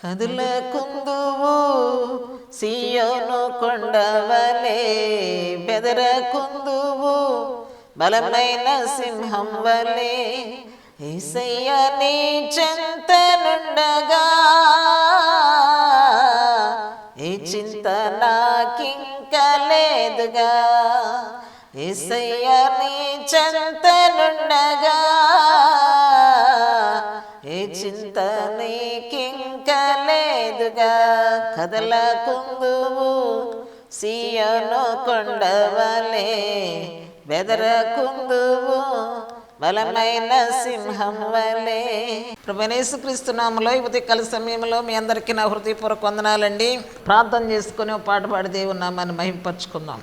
కదులకుందువు సియోను కొండవలే, బెదరకుందువు బలమైన సింహం వలే. యేసయ్య నీ చెంతనుండగా ఏ చింత నాకింక లేదుగా. యేసయ్య నీ చెంతనుండగా ఏ చింత నీకింక లేదుగా. కదలకుందువు సియోను కొండవలే, బెదరకుందువు బలమైన సింహం వలే. ప్రభువైన యేసుక్రీస్తు నామములో ఈ ఉదయకాల సమయంలో మీ అందరికీ నా హృదయపూర్వక వందనాలండి. ప్రార్థన చేసుకుని ఒక పాట పాడి దేవుని నామాన్ని మహిమపరచుకుందాం.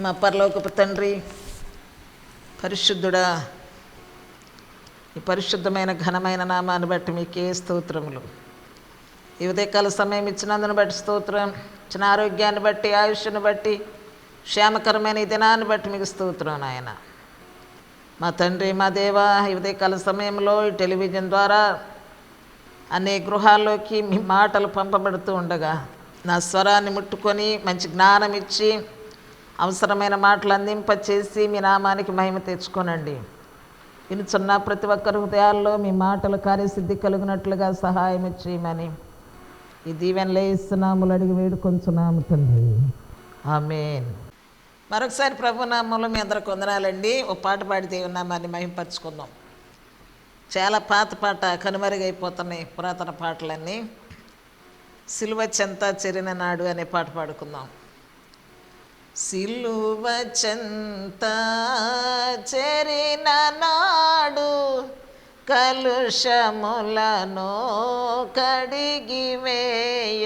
మా పరలోకపు తండ్రి, పరిశుద్ధుడా, ఈ పరిశుద్ధమైన ఘనమైన నామాన్ని బట్టి మీకే స్తోత్రములు. ఈ ఉదయకాల సమయం ఇచ్చినందును బట్టి స్తోత్రం. ఇచ్చిన ఆరోగ్యాన్ని బట్టి, ఆయుష్ను బట్టి, క్షేమకరమైన ఈ దినాన్ని బట్టి మీకు స్తోత్రం నాయన. మా తండ్రి, మా దేవా, ఈ ఉదయకాల సమయంలో ఈ టెలివిజన్ ద్వారా అనేక గృహాల్లోకి మీ మాటలు పంపబడుతూ ఉండగా నా స్వరాన్ని ముట్టుకొని మంచి జ్ఞానం ఇచ్చి అవసరమైన మాటలు అందింపచేసి మీ నామానికి మహిమ తెచ్చుకోనండి. వినుచున్న ప్రతి ఒక్కరి హృదయాల్లో మీ మాటలు కార్యసిద్ధి కలుగునట్లుగా సహాయం చేయమని ఈ దీవెనలు ఇస్తున్నాములు అడిగి వేడుకొంచున్నాము తండ్రి, ఆమేన్. మరొకసారి ప్రభు నామంలో మీ అందరికి వందనాలండి. ఓ పాట పాడి దేవుని నామాన్ని మహిమపరచుకుందాం. చాలా పాత పాట, కనుమరుగైపోతున్నాయి పురాతన పాటలన్నీ. సిలువ చెంత చెరిన నాడు అనే పాట పాడుకుందాం. సిలువ చెంత చెరిన నాడు కలుషములను కడిగివేయ,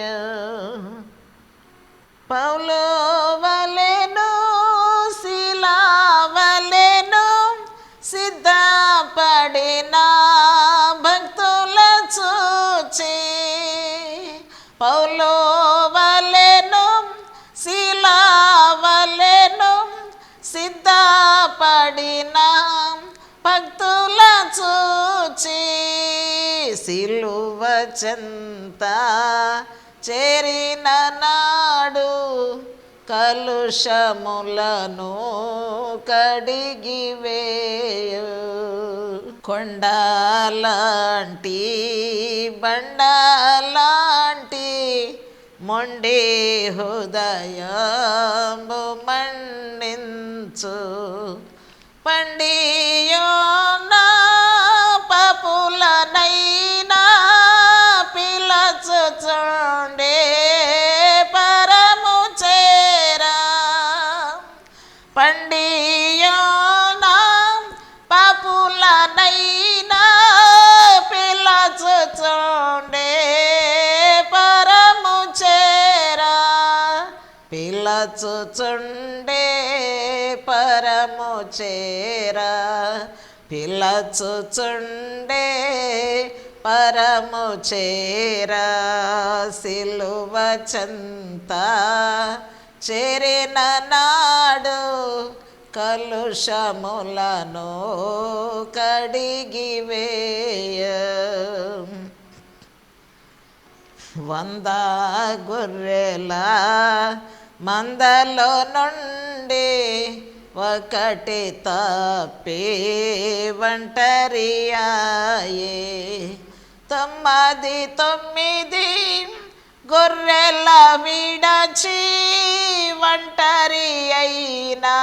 పౌలు వలెను శీలా వలెను సిద్ధపడిన భక్తుల చూచి, పౌలు వలెను శీలా వలెను సిద్ధపడిన భక్తుల చూచి, సిలువ చెంత చేరిన నాడు కలుషములను కడిగివేయ, కొండలాంటి బండలాంటి మొండి హృదయము మన్నించు, పండియోనా పాపులనైనా పిలచుచుండే పరము చేరా, పండియోనా పాపులనైనా పిలచుచుండే పరము చేరా, పిలచుచుండే పరము చేరా, పిలచుచుండే పరము చేరా. సిలువ చెంత చేరిన నాడు కలుషములను కడిగివేయ, 100 గొర్రెల మందలో నుండి ఒకటి తప్పి ఒంటరియాయే, 99 గొర్రెల విడచి ఒంటరి అయినా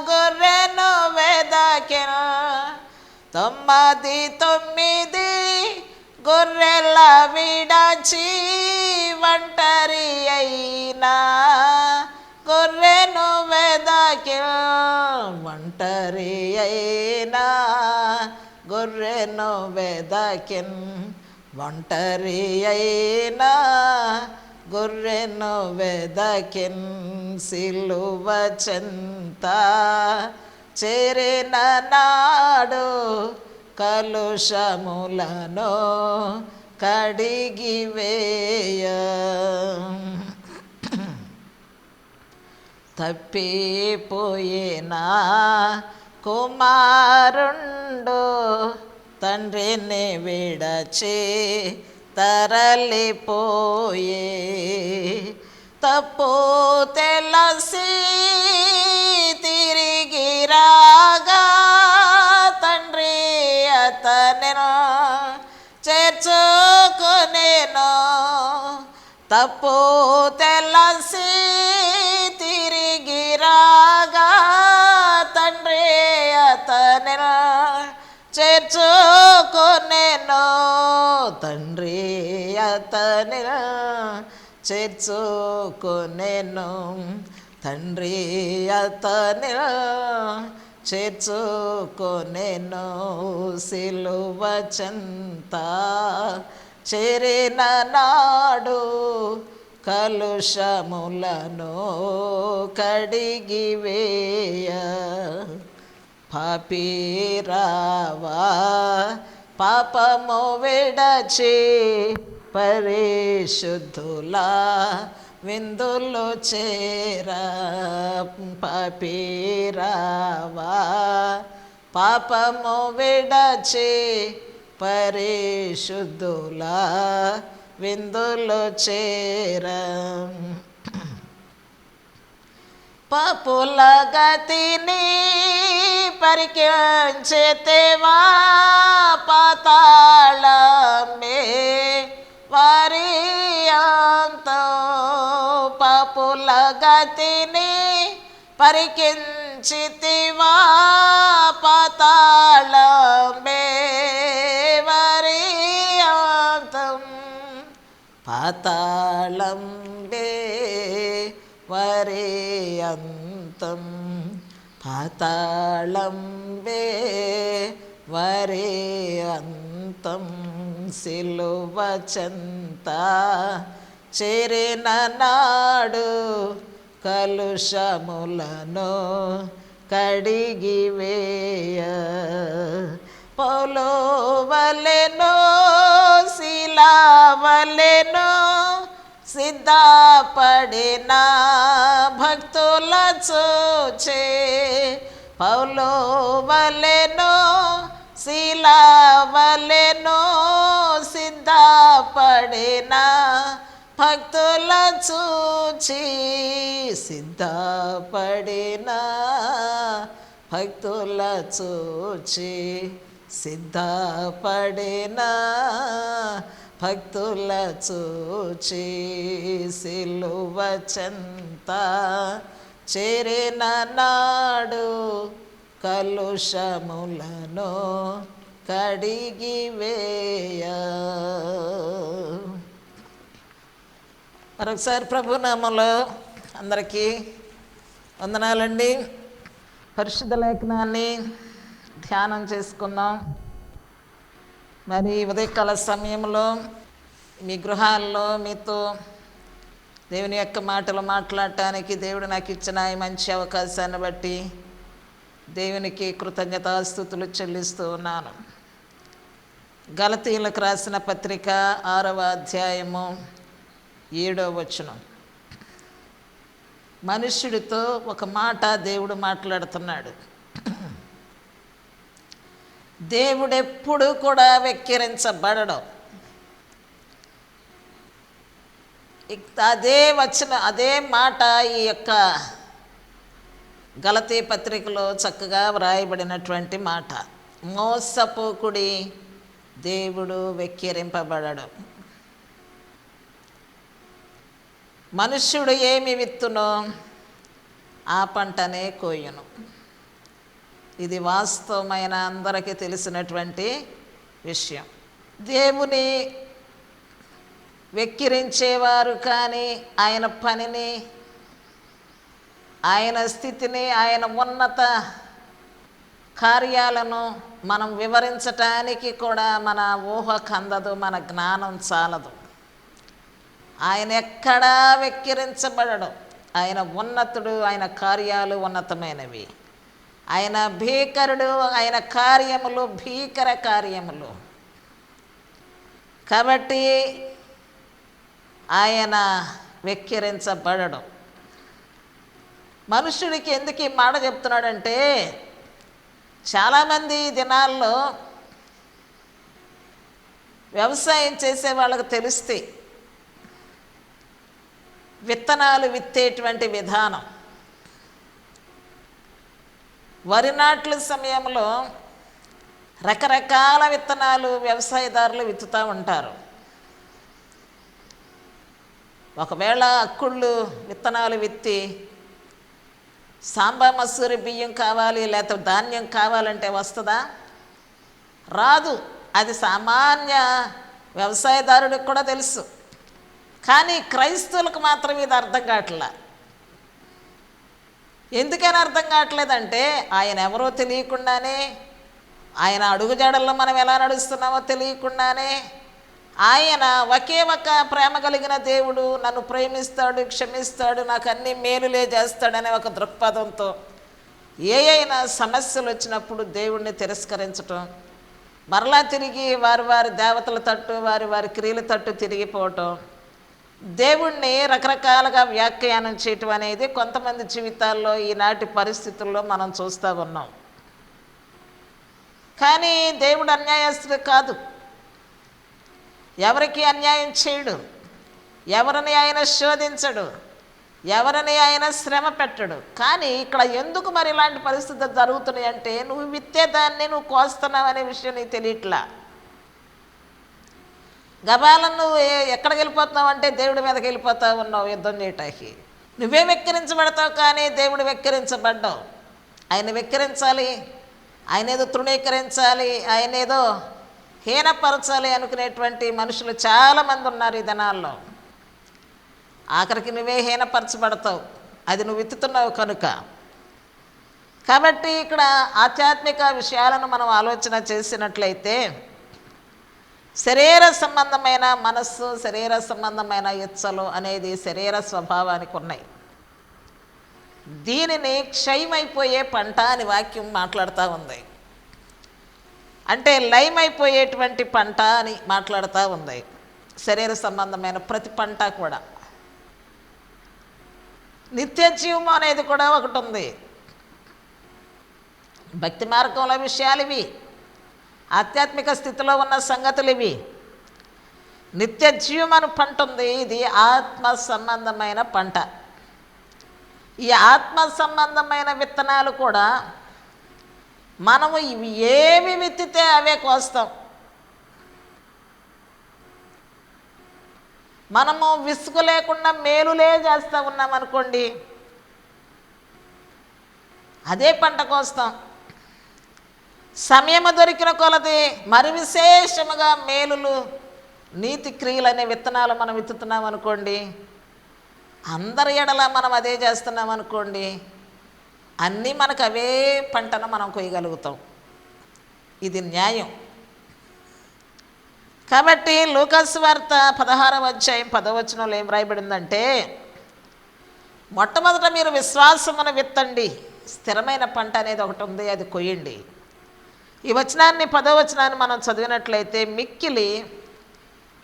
గొర్రెను వెదకిన, 99 గొర్రెల విడచి ఒంటరి అయినా గొర్రెను వెదకిన, ఒంటరి అయినా గొర్రెను వెదకిన్, ఒంటరి అయినా గొర్రెను వెదకిన్. సిలువ చెంత చేరిన నాడు కలుషములను కడిగివేయ, తప్పిపోయిన కుమారుండు తండ్రిని విడచి తరలిపోయే, తప్పు తెలసి తిరిగి రాగా తండ్రి అతనిను చేర్చుకొనెను. తప్పు తెలసి తిరిగి రాగా తండ్రి అతనిను చేర్చుకొనెను. తండ్రి అతనిను చేర్చుకొనెను. తండ్రి అతనిను చేర్చుకొనెను. సిలువ చెంత చేరిన నాడు కలుషములను కడిగివేయ, పాపీరావా పాపము విడచి పరిశుద్ధులా విందులు చేరా. పాపీరావా పాపము విడచి పరిశుద్ధులా విందులు చేరా. పాపుల గతిని పరికించితివా, పాతాళమే వారి అంతం. పాపుల గతిని పరికించితివా, పాతాళమే వారి అంతం. పాతాళంబే వరే అంతం. పాతాళంబే వరే అంతం. సిలువ చెంత చేరిన నాడు కలుషములను కడిగివేయ, పౌలు వలెను శీలా వలెను సిద్ధపడిన భక్తుల చూచే, పౌలు వలెను శీలా వలెను సిద్ధపడిన భక్తుల చూచి, సిద్ధపడిన భక్తుల చూచి, సిద్ధపడిన భక్తుల చూచి. సిలువ చెంత చేరిన నాడు కలుషములను కడిగివేయ. మరొకసారి ప్రభునామములో అందరికీ వందనాలండి. పరిశుద్ధ లేఖనాన్ని ధ్యానం చేసుకుందాం. మరి ఉదయకాల సమయంలో మీ గృహాల్లో మీతో దేవుని యొక్క మాటలు మాట్లాడటానికి దేవుడు నాకు ఇచ్చిన ఈ మంచి అవకాశాన్ని బట్టి దేవునికి కృతజ్ఞతాస్తుతులు చెల్లిస్తూ ఉన్నాను. గలతీయులకు రాసిన పత్రిక 6వ అధ్యాయము 7వ వచనం. మనుష్యుడితో ఒక మాట దేవుడు మాట్లాడుతున్నాడు. దేవుడెప్పుడు కూడా వెక్కిరించబడడం. అదే మాట ఈ యొక్క గలతీ పత్రికలో చక్కగా వ్రాయబడినటువంటి మాట. మోసపోకుడి, దేవుడు వెక్కిరింపబడడం. మనుష్యుడు ఏమి విత్తునో ఆ పంటనే కోయును. ఇది వాస్తవమైన అందరికీ తెలిసినటువంటి విషయం. దేవుని వెక్కిరించేవారు కానీ ఆయన పనిని, ఆయన స్థితిని, ఆయన ఉన్నత కార్యాలను మనం వివరించటానికి కూడా మన ఊహ కందదు, మన జ్ఞానం చాలదు. ఆయన ఎక్కడా వెక్కిరించబడడు. ఆయన ఉన్నతుడు, ఆయన కార్యాలు ఉన్నతమైనవి. ఆయన భీకరుడు, ఆయన కార్యములు భీకర కార్యములు. కాబట్టి ఆయన వెక్కిరించబడడు. మనుష్యుడికి ఎందుకు ఈ మాట చెప్తున్నాడంటే, చాలామంది దినాల్లో వ్యవసాయం చేసే వాళ్ళకు తెలిస్తే విత్తనాలు విత్తేటువంటి విధానం. వరి నాట్ల సమయంలో రకరకాల విత్తనాలు వ్యవసాయదారులు విత్తుతూ ఉంటారు. ఒకవేళ అక్కుళ్ళు విత్తనాలు విత్తి సాంబా మసూరి బియ్యం కావాలి లేకపోతే ధాన్యం కావాలంటే వస్తుందా? రాదు. అది సామాన్య వ్యవసాయదారుడికి కూడా తెలుసు. కానీ క్రైస్తవులకు మాత్రం ఇది అర్థం కావట్లా. ఎందుకని అర్థం కావట్లేదంటే ఆయన ఎవరో తెలియకుండానే, ఆయన అడుగుజాడల్లో మనం ఎలా నడుస్తున్నామో తెలియకుండానే, ఆయన ఒకే ఒక ప్రేమ కలిగిన దేవుడు, నన్ను ప్రేమిస్తాడు, క్షమిస్తాడు, నాకు అన్ని మేలులే చేస్తాడనే ఒక దృక్పథంతో అయినా సమస్యలు వచ్చినప్పుడు దేవుడిని తిరస్కరించటం, మరలా తిరిగి వారి వారి దేవతల తట్టు వారి వారి క్రియల తట్టు తిరిగిపోవటం, దేవుణ్ణి రకరకాలుగా వ్యాఖ్యానం చేయటం అనేది కొంతమంది జీవితాల్లో ఈనాటి పరిస్థితుల్లో మనం చూస్తూ ఉన్నాం. కానీ దేవుడు అన్యాయస్తుడు కాదు. ఎవరికి అన్యాయం చేయడు, ఎవరిని ఆయన శోధించడు, ఎవరిని ఆయన శ్రమ పెట్టడు. కానీ ఇక్కడ ఎందుకు మరి ఇలాంటి పరిస్థితులు జరుగుతున్నాయి అంటే, నువ్వు విత్తేదాన్ని నువ్వు కోస్తున్నావు అనే విషయం నీకు తెలియట్లా. గబాలను నువ్వు ఎక్కడికి వెళ్ళిపోతున్నావు అంటే దేవుడి మీదకి వెళ్ళిపోతావు ఉన్నావు యుద్ధం చేయటానికి. నువ్వే వెక్కిరించబడతావు కానీ దేవుడు వెక్కిరించబడ్డావు. ఆయన వెక్కిరించాలి, ఆయన ఏదో తృణీకరించాలి, ఆయన ఏదో హీనపరచాలి అనుకునేటువంటి మనుషులు చాలామంది ఉన్నారు ఈ దినాల్లో. ఆఖరికి నువ్వే హీనపరచబడతావు, అది నువ్వు విత్తుతున్నావు కనుక. కాబట్టి ఇక్కడ ఆధ్యాత్మిక విషయాలను మనం ఆలోచన చేసినట్లయితే శరీర సంబంధమైన మనస్సు, శరీర సంబంధమైన ఇచ్చలు అనేది శరీర స్వభావానికి ఉన్నాయి. దీనిని క్షయమైపోయే పంట అని వాక్యం మాట్లాడుతూ ఉంది. అంటే లయమైపోయేటువంటి పంట అని మాట్లాడుతూ ఉంది. శరీర సంబంధమైన ప్రతి పంట కూడా. నిత్య జీవం అనేది కూడా ఒకటి ఉంది. భక్తి మార్గంలో విషయాలు ఇవి, ఆధ్యాత్మిక స్థితిలో ఉన్న సంగతులు ఇవి. నిత్య జీవం అని పంట ఉంది, ఇది ఆత్మ సంబంధమైన పంట. ఈ ఆత్మ సంబంధమైన విత్తనాలు కూడా మనము ఇవి ఏమి విత్తితే అవే కోస్తాం. మనము విసుగు లేకుండా మేలులే చేస్తూ ఉన్నాం అనుకోండి, అదే పంట కోస్తాం. సమయము దొరికిన కొలది మరి విశేషముగా మేలులు, నీతి క్రియలు అనే విత్తనాలు మనం విత్తుతున్నాం అనుకోండి, అందరి ఎడల మనం అదే చేస్తున్నాం అనుకోండి, అన్నీ మనకు అవే పంటను మనం కొయ్యగలుగుతాం. ఇది న్యాయం. కాబట్టి లూకాసు వార్త 16వ అధ్యాయం 10వ వచనంలో ఏం రాయబడిందంటే, మొట్టమొదట మీరు విశ్వాసమును విత్తండి, స్థిరమైన పంట అనేది ఒకటి ఉంది, అది కొయ్యండి. ఈ వచనాన్ని 10వ వచనాన్ని మనం చదివినట్లయితే, మిక్కిలి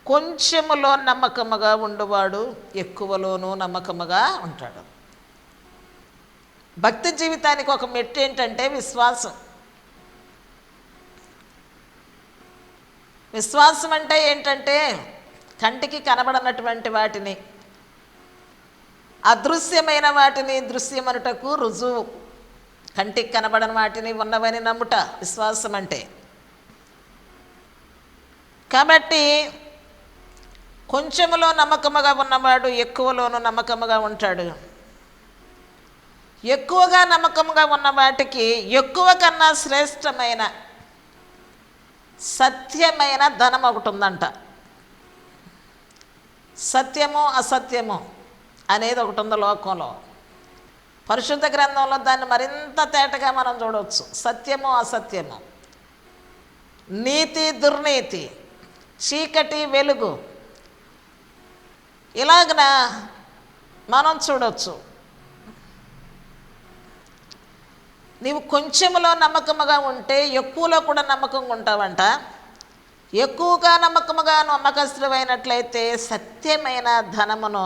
కొంచెములో నమ్మకముగా ఉండువాడు ఎక్కువలోనూ నమ్మకముగా ఉంటాడు. భక్తి జీవితానికి ఒక మెట్టు ఏంటంటే విశ్వాసం. విశ్వాసం అంటే ఏంటంటే కంటికి కనబడనటువంటి వాటిని, అదృశ్యమైన వాటిని దృశ్యమనుటకు రుజువు. కంటికి కనబడని వాటిని ఉన్నవని నమ్ముట విశ్వాసం అంటే. కాబట్టి కొంచెములో నమ్మకముగా ఉన్నవాడు ఎక్కువలోనూ నమ్మకముగా ఉంటాడు. ఎక్కువగా నమ్మకముగా ఉన్న వాటికి ఎక్కువ కన్నా శ్రేష్టమైన సత్యమైన ధనం ఒకటి ఉందంట. సత్యము అసత్యము అనేది ఒకటి ఉంది లోకంలో. పరిశుద్ధ గ్రంథంలో దాన్ని మరింత తేటగా మనం చూడవచ్చు. సత్యము అసత్యము, నీతి దుర్నీతి, చీకటి వెలుగు, ఇలాగన మనం చూడవచ్చు. నీవు కొంచెంలో నమ్మకముగా ఉంటే ఎక్కువలో కూడా నమ్మకంగా ఉంటావంట. ఎక్కువగా నమ్మకముగా నమ్మకస్తుడైనట్లయితే సత్యమైన ధనమును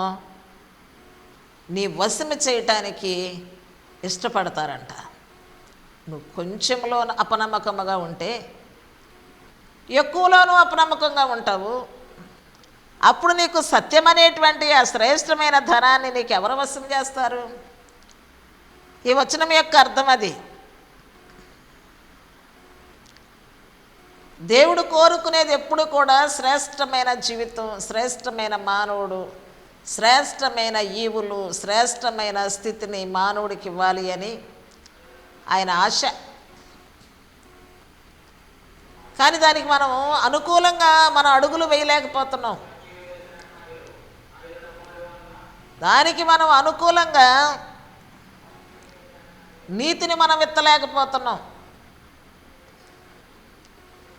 నీ వశము చేయటానికి ఇష్టపడతారంట. నువ్వు కొంచెంలో అపనమ్మకముగా ఉంటే ఎక్కువలోనూ అపనమ్మకంగా ఉంటావు. అప్పుడు నీకు సత్యం అనేటువంటి ఆ శ్రేష్టమైన ధనాన్ని నీకు ఎవరు వశం చేస్తారు? ఈ వచనం యొక్క అర్థం అది. దేవుడు కోరుకునేది ఎప్పుడు కూడా శ్రేష్టమైన జీవితం, శ్రేష్టమైన మానవుడు, శ్రేష్టమైన ఈవులు, శ్రేష్టమైన స్థితిని మానవుడికి ఇవ్వాలి అని ఆయన ఆశ. కానీ దానికి మనం అనుకూలంగా మన అడుగులు వేయలేకపోతున్నాం. దానికి మనం అనుకూలంగా నీతిని మనం విత్తలేకపోతున్నాం.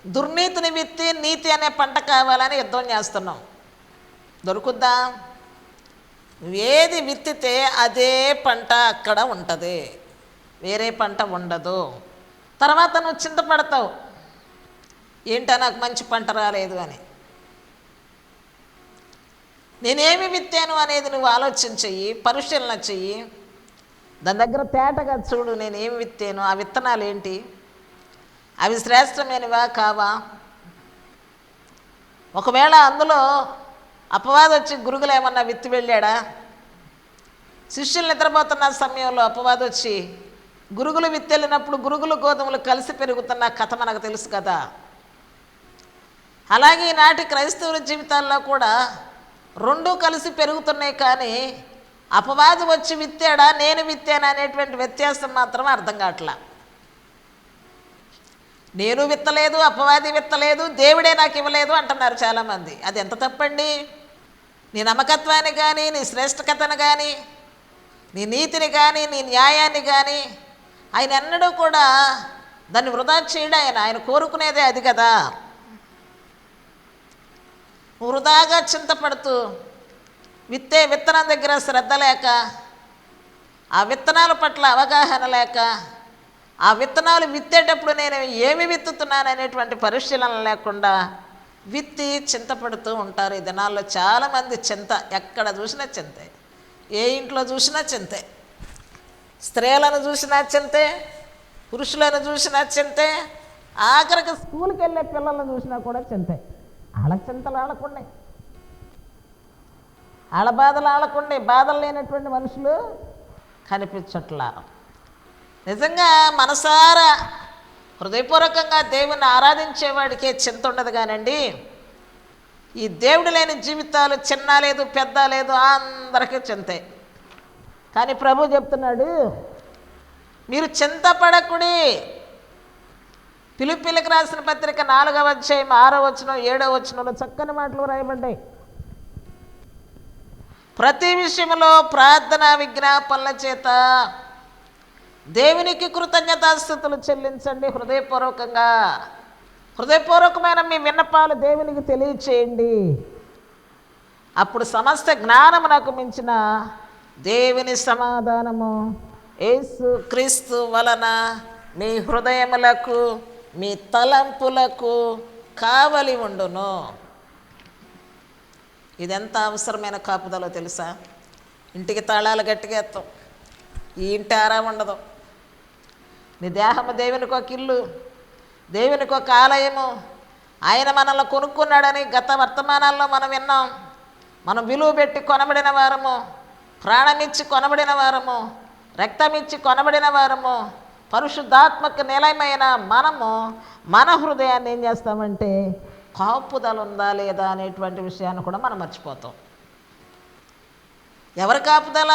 దుర్నీతిని విత్తి నీతి అనే పంట కావాలని యుద్ధం చేస్తున్నాం. దొరుకుద్దా? ఏది విత్తితే అదే పంట అక్కడ ఉంటుంది, వేరే పంట ఉండదు. తర్వాత నువ్వు చింతపడతావు, ఏంటో నాకు మంచి పంట రాలేదు అని. నేనేమి విత్తాను అనేది నువ్వు ఆలోచన చెయ్యి, పరిశీలన చెయ్యి. దాని దగ్గర తేటగా చూడు, నేనేమి విత్తాను, ఆ విత్తనాలు ఏంటి, అవి శ్రేష్టమైనవా కావా? ఒకవేళ అందులో అపవాది వచ్చి గురుగులు ఏమన్నా విత్తి వెళ్ళాడా? శిష్యులు నిద్రపోతున్న సమయంలో అపవాది వచ్చి గురుగులు విత్తెళ్ళినప్పుడు గురుగులు గోధుమలు కలిసి పెరుగుతున్న కథ మనకు తెలుసు కదా. అలాగే ఈనాటి క్రైస్తవుల జీవితాల్లో కూడా రెండూ కలిసి పెరుగుతున్నాయి, కానీ అపవాది వచ్చి విత్తాడా నేను విత్తానా అనేటువంటి వ్యత్యాసం మాత్రం అర్థం కావట్లా. నేను విత్తలేదు, అపవాది విత్తలేదు, దేవుడే నాకు ఇవ్వలేదు అంటున్నారు చాలామంది. అది ఎంత తప్పండి? నీ నమ్మకత్వాన్ని కానీ, నీ శ్రేష్టకతను కానీ, నీ నీతిని కానీ, నీ న్యాయాన్ని కానీ ఆయన ఎన్నడూ కూడా దాన్ని వృధా చేయడు. ఆయన కోరుకునేదే అది కదా. వృధాగా చింతపడుతూ విత్తనం దగ్గర శ్రద్ధ లేక, ఆ విత్తనాల పట్ల అవగాహన లేక, ఆ విత్తనాలు విత్తేటప్పుడు నేను ఏమి విత్తుతున్నాను అనేటువంటి పరిశీలన లేకుండా విత్తి చింతపడుతూ ఉంటారు. ఈ దినాల్లో చాలామంది చింత, ఎక్కడ చూసినా చింతే, ఏ ఇంట్లో చూసినా చింతే, స్త్రీలను చూసినా చింతే, పురుషులను చూసినా చింతే, ఆఖరికి స్కూల్కి వెళ్ళే పిల్లలను చూసినా కూడా చింతే. వాళ్ళ చింతలు ఆడకుండే, వాళ్ళ బాధలు ఆడకుండే, బాధలు లేనటువంటి మనుషులు కనిపించట్లా. నిజంగా మనసారా హృదయపూర్వకంగా దేవుని ఆరాధించేవాడికే చింత ఉండదు కానండి. ఈ దేవుడు లేని జీవితాలు చిన్న లేదు పెద్ద లేదు, అందరికీ చింతే. కానీ ప్రభు చెప్తున్నాడు, మీరు చింతపడకుడి. ఫిలిప్పీలకు రాసిన పత్రిక 4వ అధ్యాయం 6వ వచనం 7వ వచనంలో చక్కని మాటలు రాయబడ్డాయి. ప్రతి విషయంలో ప్రార్థన విజ్ఞాపనల చేత దేవునికి కృతజ్ఞతాస్తుతులు చెల్లించండి. హృదయపూర్వకమైన మీ విన్నపాలు దేవునికి తెలియచేయండి. అప్పుడు సమస్త జ్ఞానమునకు మించిన దేవుని సమాధానము యేసు క్రీస్తు వలన మీ హృదయములకు మీ తలంపులకు కావలి ఉండును. ఇదెంత అవసరమైన కాపుదలో తెలుసా? ఇంటికి తాళాలు గట్టిగా ఎత్తాం, ఈ ఇంటి ఆరాం ఉండదు. నీ దేహము దేవునికి ఒక ఇల్లు, దేవునికి ఒక ఆలయము. ఆయన మనల్ని కొనుక్కున్నాడని గత వర్తమానాల్లో మనం విన్నాం. మనం విలువ పెట్టి కొనబడిన వారము, ప్రాణమిచ్చి కొనబడిన వారము, రక్తమిచ్చి కొనబడిన వారము, పరిశుద్ధాత్మక నిలయమైన మనము మన హృదయాన్ని ఏం చేస్తామంటే కాపుదల ఉందా లేదా అనేటువంటి విషయాన్ని కూడా మనం మర్చిపోతాం. ఎవరి కాపుదల?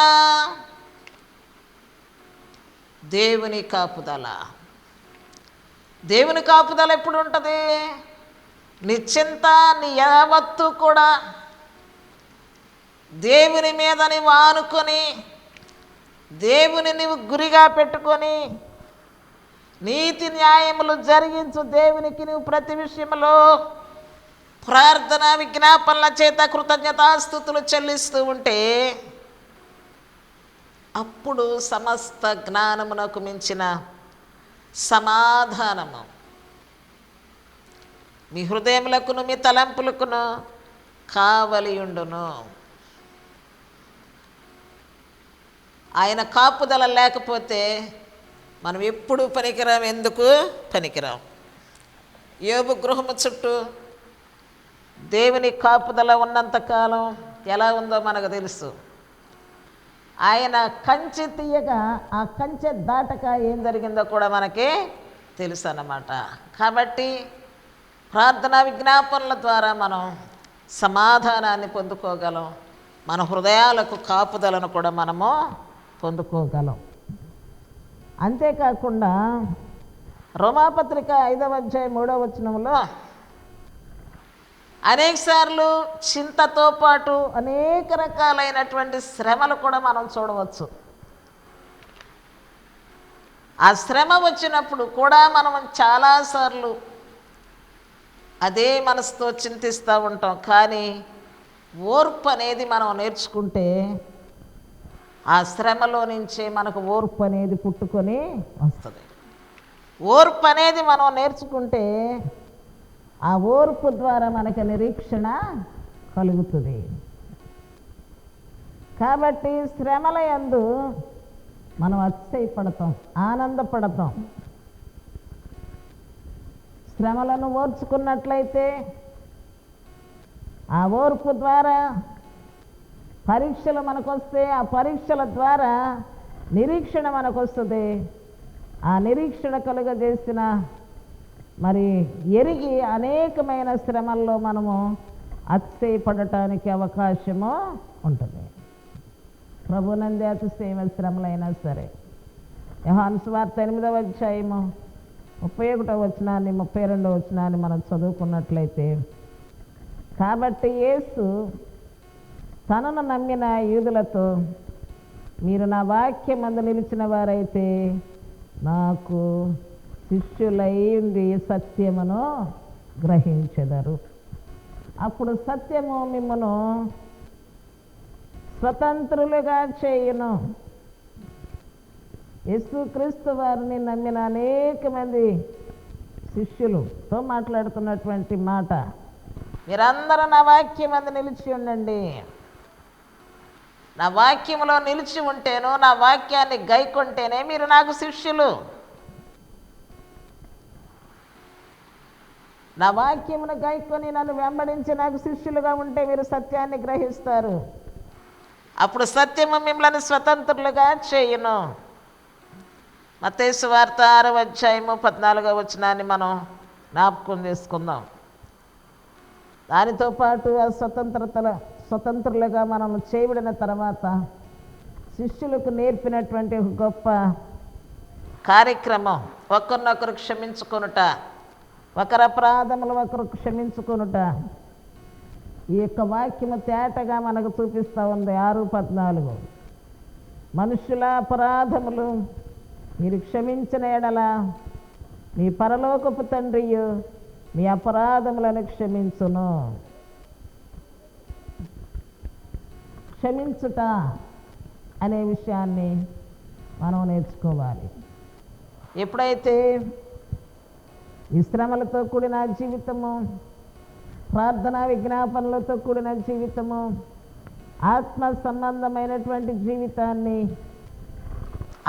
దేవుని కాపుదల. దేవుని కాపుదల ఎప్పుడు ఉంటుంది? నిశ్చింత నీ యావత్తు కూడా దేవుని మీద నీవు ఆనుకొని, దేవుని నీవు గురిగా పెట్టుకొని, నీతి న్యాయములు జరిగించు దేవునికి నువ్వు ప్రతి విషయంలో ప్రార్థన విజ్ఞాపనల చేత కృతజ్ఞతాస్తుతులు చెల్లిస్తూ ఉంటే అప్పుడు సమస్త జ్ఞానమునకు మించిన సమాధానము మీ హృదయములకును మీ తలంపులకును కావలియుండును. ఆయన కాపుదల లేకపోతే మనం ఎప్పుడు పనికిరాం. ఎందుకు పనికిరాం? యోబు గృహము చుట్టూ దేవుని కాపుదల ఉన్నంతకాలం ఎలా ఉందో మనకు తెలుసు. ఆయన కంచె తీయగా ఆ కంచె దాటక ఏం జరిగిందో కూడా మనకి తెలుసు అన్నమాట. కాబట్టి ప్రార్థనా విజ్ఞాపనల ద్వారా మనం సమాధానాన్ని పొందుకోగలం, మన హృదయాలకు కాపుదలను కూడా మనము పొందుకోగలం. అంతేకాకుండా రోమాపత్రిక 5వ అధ్యాయం 3వ వచనంలో అనేకసార్లు చింతతో పాటు అనేక రకాలైనటువంటి శ్రమలు కూడా మనం చూడవచ్చు. ఆ శ్రమ వచ్చినప్పుడు కూడా మనం చాలాసార్లు అదే మనసుతో చింతిస్తూ ఉంటాం. కానీ ఓర్పు అనేది మనం నేర్చుకుంటే ఆ శ్రమలో నుంచే మనకు ఓర్పు అనేది పుట్టుకొని వస్తుంది. ఓర్పు అనేది మనం నేర్చుకుంటే ఆ ఓర్పు ద్వారా మనకు నిరీక్షణ కలుగుతుంది. కాబట్టి శ్రమల యందు మనం అతిశయపడతాం, ఆనందపడతాం. శ్రమలను ఓర్చుకున్నట్లయితే ఆ ఓర్పు ద్వారా పరీక్షలు మనకు వస్తే ఆ పరీక్షల ద్వారా నిరీక్షణ మనకు వస్తుంది. ఆ నిరీక్షణ కలుగజేసిన మరి ఎరిగి అనేకమైన శ్రమల్లో మనము అతిశయపడటానికి అవకాశము ఉంటుంది. ప్రభునందే అతిశయమైన శ్రమలైనా సరే. యోహాను సువార్త 8వ అధ్యాయము 31వ వచనాన్ని 32వ వచనాన్ని మనం చదువుకున్నట్లయితే, కాబట్టి యేసు తనను నమ్మిన యూదులతో, మీరు నా వాక్యమందు నిలిచిన వారైతే నాకు శిష్యులై ఉండి సత్యమును గ్రహించెదరు. అప్పుడు సత్యము మిమ్మను స్వతంత్రులుగా చేయును. యేసుక్రీస్తు వారిని నమ్మిన అనేక మంది శిష్యులతో మాట్లాడుతున్నటువంటి మాట, మీరందరూ నా వాక్యమందు నిలిచి ఉండండి. నా వాక్యంలో నిలిచి ఉంటేనో, నా వాక్యాన్ని గైకొంటేనే మీరు నాకు శిష్యులు. నా వాక్యమును గైకొని నన్ను వెంబడించి నాకు శిష్యులుగా ఉంటే మీరు సత్యాన్ని గ్రహిస్తారు. అప్పుడు సత్యము మిమ్మల్ని స్వతంత్రులుగా చేయును. మత్తయి సువార్త 6వ అధ్యాయము 14వ వచనాన్ని మనం జ్ఞాపకం చేసుకుందాం. దానితో పాటు ఆ స్వతంత్రులుగా మనం చేయబడిన తర్వాత శిష్యులకు నేర్పినటువంటి ఒక గొప్ప కార్యక్రమం ఒకరినొకరు క్షమించుకొనుట, ఒకరి అపరాధములు ఒకరు క్షమించుకొనుట. ఈ యొక్క వాక్యము తేటగా మనకు చూపిస్తూ ఉంది. 6:14 మనుషుల అపరాధములు మీరు క్షమించిన ఎడల మీ పరలోకపు తండ్రియు మీ అపరాధములను క్షమించును. క్షమించుట అనే విషయాన్ని మనం నేర్చుకోవాలి. ఎప్పుడైతే ఈ శ్రమలతో కూడిన జీవితము, ప్రార్థనా విజ్ఞాపనలతో కూడిన జీవితము, ఆత్మ సంబంధమైనటువంటి జీవితాన్ని,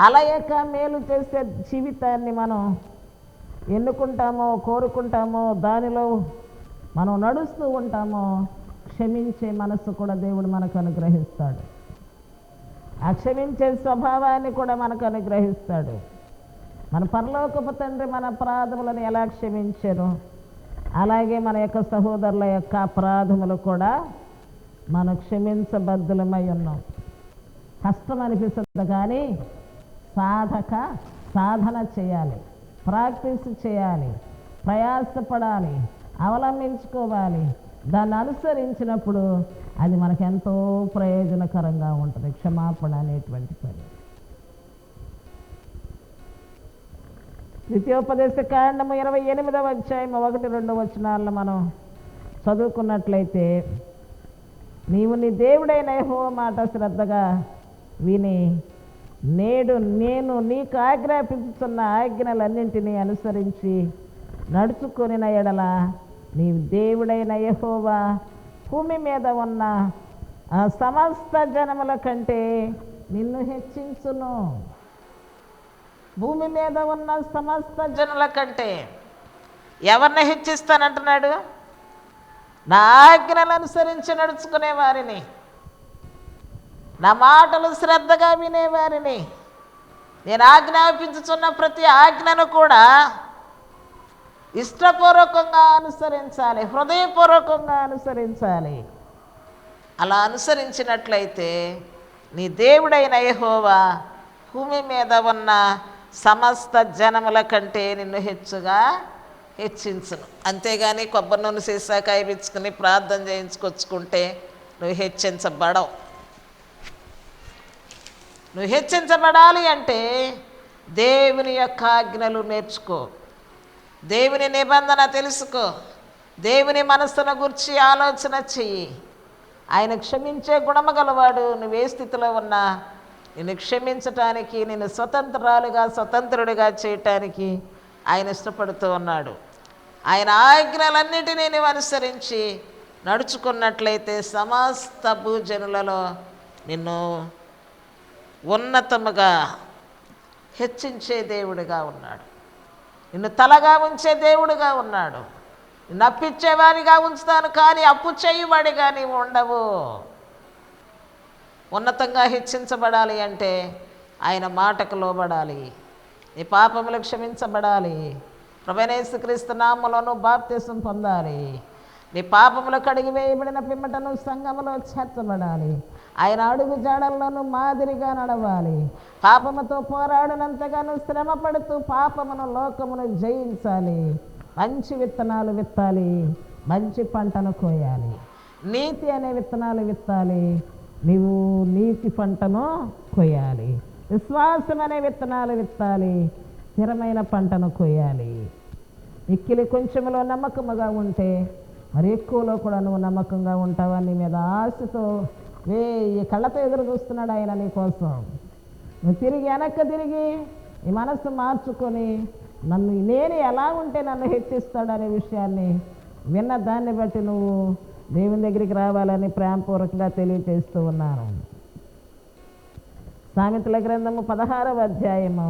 అలయక మేలు చేసే జీవితాన్ని మనం ఎన్నుకుంటామో, కోరుకుంటామో, దానిలో మనం నడుస్తూ ఉంటామో, క్షమించే మనసు కూడా దేవుడు మనకు అనుగ్రహిస్తాడు. ఆ క్షమించే స్వభావాన్ని కూడా మనకు అనుగ్రహిస్తాడు. మన పరలోకపు తండ్రి మన అపరాధములను ఎలా క్షమించారో అలాగే మన యొక్క సహోదరుల యొక్క అపరాధములు కూడా మనం క్షమించబద్ధులమై ఉన్నాం. కష్టం అనిపిస్తుంది కానీ సాధన చేయాలి, ప్రాక్టీస్ చేయాలి, ప్రయాసపడాలి, అవలంబించుకోవాలి. దాన్ని అనుసరించినప్పుడు అది మనకు ఎంతో ప్రయోజనకరంగా ఉంటుంది. క్షమాపణ అనేటువంటి పని. ద్వితీయోపదేశ కాండము 28వ అధ్యాయం 1-2 వచనాలను మనం చదువుకున్నట్లయితే, నీవు నీ దేవుడైన యెహోవా మాట శ్రద్ధగా విని నేడు నేను నీకు ఆజ్ఞాపించుతున్న ఆజ్ఞలన్నింటినీ అనుసరించి నడుచుకొనిన ఎడల నీ దేవుడైన యెహోవా భూమి మీద ఉన్న ఆ సమస్త జనముల కంటే నిన్ను హెచ్చించును. భూమి మీద ఉన్న సమస్త జనుల కంటే ఎవరిని హెచ్చిస్తానంటున్నాడు? నా ఆజ్ఞలను అనుసరించి నడుచుకునే వారిని, నా మాటలు శ్రద్ధగా వినేవారిని, నేను ఆజ్ఞాపించుచున్న ప్రతి ఆజ్ఞను కూడా ఇష్టపూర్వకంగా అనుసరించాలి, హృదయపూర్వకంగా అనుసరించాలి. అలా అనుసరించినట్లయితే నీ దేవుడైన యెహోవా భూమి మీద ఉన్న సమస్త జనముల కంటే నిన్ను హెచ్చుగా హెచ్చించును. అంతేగాని కొబ్బరి నూనె సీసాకాయ పిచ్చుకుని ప్రార్థన చేయించుకొచ్చుకుంటే నువ్వు హెచ్చించబడవు. నువ్వు హెచ్చించబడాలి అంటే దేవుని యొక్క ఆజ్ఞలు నేర్చుకో, దేవుని నిబంధన తెలుసుకో, దేవుని మనస్సును గురించి ఆలోచన చెయ్యి. ఆయన క్షమించే గుణము గలవాడు. నువ్వే స్థితిలో ఉన్నా నిన్ను క్షమించటానికి, నిన్ను స్వతంత్రురాలుగా స్వతంత్రుడిగా చేయటానికి ఆయన ఇష్టపడుతూ ఉన్నాడు. ఆయన ఆజ్ఞలన్నిటినీ నువ్వు అనుసరించి నడుచుకున్నట్లయితే సమస్త భూజనులలో నిన్ను ఉన్నతముగా హెచ్చించే దేవుడిగా ఉన్నాడు. నిన్ను తలగా ఉంచే దేవుడిగా ఉన్నాడు. నిన్ను అప్పిచ్చేవాడిగా ఉంచుతాను, కానీ అప్పు చేయువాడిగా నీవు ఉండవు. ఉన్నతంగా హెచ్చించబడాలి అంటే ఆయన మాటకు లోబడాలి. నీ పాపములు క్షమించబడాలి. ప్రభువైన యేసుక్రీస్తు నామములో బాప్తిసం పొందాలి. నీ పాపములు కడిగి వేయబడిన పిమ్మటను సంఘములో చేర్చబడాలి. ఆయన అడుగు జాడల్లోనూ మాదిరిగా నడవాలి. పాపముతో పోరాడినంతగాను శ్రమ పడుతూ పాపమును లోకమును జయించాలి. మంచి విత్తనాలు విత్తాలి, మంచి పంటను కోయాలి. నీతి అనే విత్తనాలు విత్తాలి, నీవు నీతి పంటను కోయాలి. విశ్వాసం అనే విత్తనాలు విత్తాలి, స్థిరమైన పంటను కోయాలి. మిక్కిలి కొంచెంలో నమ్మకముగా ఉంటే మరి ఎక్కువలో కూడా నువ్వు నమ్మకంగా ఉంటావని నీ మీద ఆశతో ఈ కళ్ళతో ఎదురు చూస్తున్నాడు ఆయన నీ కోసం. నువ్వు తిరిగి వెనక్కి తిరిగి నీ మనస్సు మార్చుకొని నేను ఎలా ఉంటే నన్ను హెచ్చిస్తాడనే విషయాన్ని విన్న దాన్ని బట్టి నువ్వు దేవుని దగ్గరికి రావాలని ప్రేమపూర్వకంగా తెలియజేస్తూ ఉన్నాను. సామెతల గ్రంథము 16వ అధ్యాయము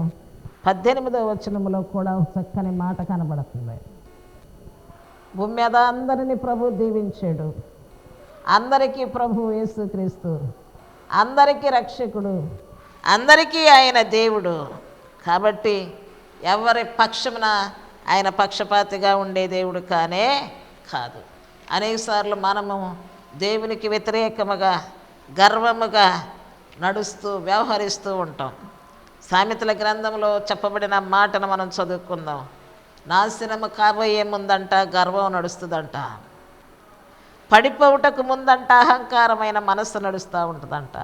18వ వచనములో కూడా చక్కని మాట కనబడుతుంది. భూమి మీద అందరినీ ప్రభు దీవించాడు. అందరికీ ప్రభు యేసుక్రీస్తు, అందరికీ రక్షకుడు, అందరికీ ఆయన దేవుడు. కాబట్టి ఎవరి పక్షమున ఆయన పక్షపాతిగా ఉండే దేవుడు కానే కాదు. అనేకసార్లు మనము దేవునికి వ్యతిరేకముగా గర్వముగా నడుస్తూ వ్యవహరిస్తూ ఉంటాం. సామెతల గ్రంథంలో చెప్పబడిన మాటను మనం చదువుకుందాం. నాశనము కాబోయే ముందంట గర్వం నడుస్తుందంట, పడిపోవుటకు ముందంట అహంకారమైన మనస్సు నడుస్తూ ఉంటుందంట.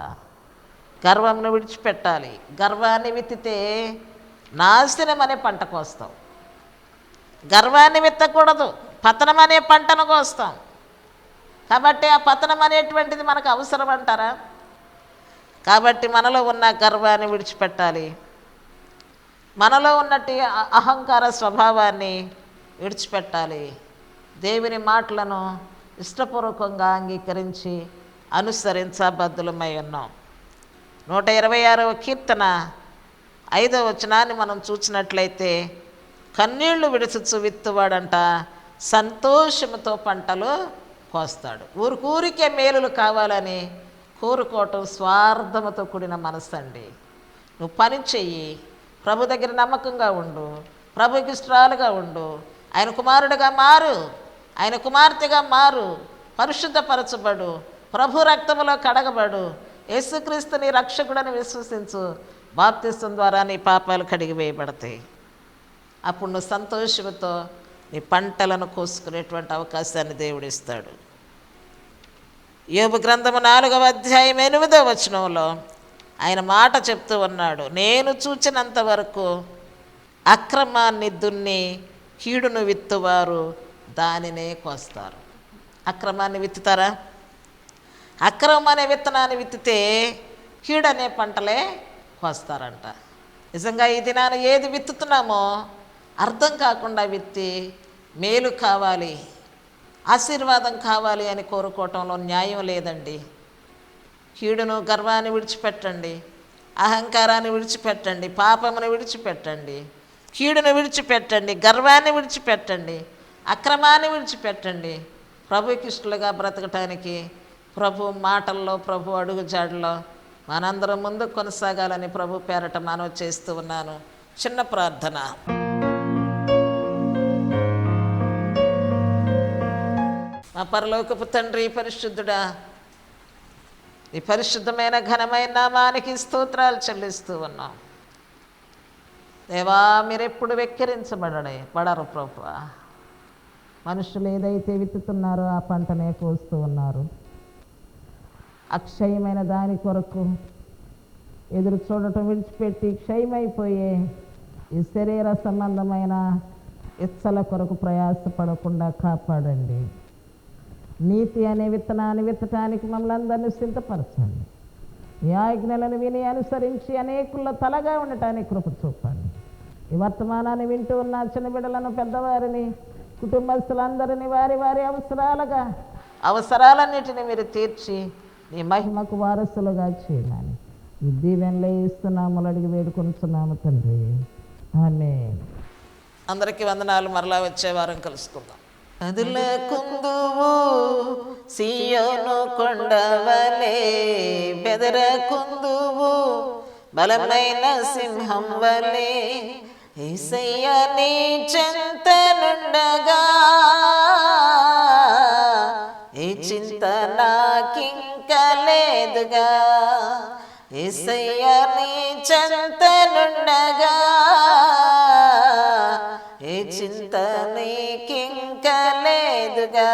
గర్వంను విడిచిపెట్టాలి. గర్వాన్ని విత్తితే నాశనం అనే పంట కోస్తాం. గర్వాన్ని విత్తకూడదు, పతనం అనే పంటను కోస్తాం. కాబట్టి ఆ పతనం అనేటువంటిది మనకు అవసరం అంటారా? కాబట్టి మనలో ఉన్న గర్వాన్ని విడిచిపెట్టాలి. మనలో ఉన్నట్టు అహంకార స్వభావాన్ని విడిచిపెట్టాలి. దేవుని మాటలను ఇష్టపూర్వకంగా అంగీకరించి అనుసరించబద్ధులమై ఉన్నాం. 126వ కీర్తన 5వ వచనాన్ని మనం చూసినట్లయితే, కన్నీళ్లు విడుచుచు విత్తువాడంట సంతోషముతో పంటలు కోస్తాడు. ఊరికే మేలులు కావాలని కోరుకోవటం స్వార్థముతో కూడిన మనస్సు అండి. నువ్వు పని చెయ్యి, ప్రభు దగ్గర నమ్మకంగా ఉండు, ప్రభుకి ఇష్టాలుగా ఉండు, ఆయన కుమారుడిగా మారు, ఆయన కుమార్తెగా మారు, పరిశుద్ధపరచబడు, ప్రభు రక్తములో కడగబడు, యేసుక్రీస్తు నీ రక్షకుడని విశ్వసించు. బాప్తిసం ద్వారా నీ పాపాలు కడిగి వేయబడతాయి. అప్పుడు నువ్వు సంతోషంతో నీ పంటలను కోసుకునేటువంటి అవకాశాన్ని దేవుడిస్తాడు. యోబు గ్రంథము 4వ అధ్యాయం 8వ వచనంలో ఆయన మాట చెప్తూ ఉన్నాడు, నేను చూచినంత వరకు అక్రమాన్ని దున్ని కీడును విత్తువారు దానినే కోస్తారు. అక్రమాన్ని విత్తుతారా? అక్రమం అనే విత్తనాన్ని విత్తితే కీడనే పంటలే కోస్తారంట. నిజంగా ఈ దినాన ఏది విత్తుతున్నామో అర్థం కాకుండా విత్తి మేలు కావాలి, ఆశీర్వాదం కావాలి అని కోరుకోవటంలో న్యాయం లేదండి. కీడును గర్వాన్ని విడిచిపెట్టండి, అహంకారాన్ని విడిచిపెట్టండి, పాపమును విడిచిపెట్టండి, కీడును విడిచిపెట్టండి, గర్వాన్ని విడిచిపెట్టండి, అక్రమాన్ని విడిచిపెట్టండి. ప్రభుకి ఇష్టలుగా బ్రతకటానికి ప్రభు మాటల్లో, ప్రభు అడుగుజాడలో మనందరం ముందు కొనసాగాలని ప్రభు పేరట మనవి చేస్తూ ఉన్నాను. చిన్న ప్రార్థన. మా పరలోకపు తండ్రి, పరిశుద్ధుడా, ఈ పరిశుద్ధమైన ఘనమైన నామానికి స్తోత్రాలు చెల్లిస్తూ ఉన్నాం. దేవా, మీరెప్పుడు పడరు ప్రభువా. మనుషులు ఏదైతే విత్తుతున్నారో ఆ పంటనే కోస్తూ ఉన్నారు. అక్షయమైన దాని కొరకు ఎదురు చూడటం విడిచిపెట్టి క్షయమైపోయే ఈ శరీర సంబంధమైన ఇచ్చల కొరకు ప్రయాసపడకుండా కాపాడండి. నీతి అనే విత్తనాన్ని విత్తటానికి మమ్మల్ని అందరినీ సిద్ధపరచండి. ఈ ఆజ్ఞలను విని అనుసరించి అనేకుల్లో తలగా ఉండటానికి కృప చూపండి. ఈ వర్తమానాన్ని వింటూ ఉన్న చిన్న బిడ్డలను, పెద్దవారిని, కుటుంబస్తులందరినీ వారి వారి అవసరాలన్నిటిని మీరు తీర్చి నీ మహిమకు వారసులుగా చేయమని ఈ దీవెనలో ఇస్తున్నాము అడిగి వేడుకొనుచున్నాము తండ్రి. ఆమేన్. అందరికీ వందనాలు. మరలా వచ్చే వారం కలుసుకుందాం. కదులకుందువు సీయోను కొండవలే, బెదరకుందువు బలమైన సింహం వలే. యేసయ్య నీ చెంతనుండగా ఏ చింత నాకింక లేదుగా. యేసయ్య నీ చెంతనుండగా ఏ చింత నీకింక లేదుగా.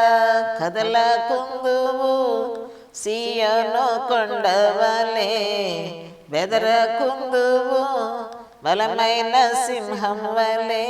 కదలకుందువు సీయోను కొండవలే, బెదరకుందువు బలమైన సింహం వలే.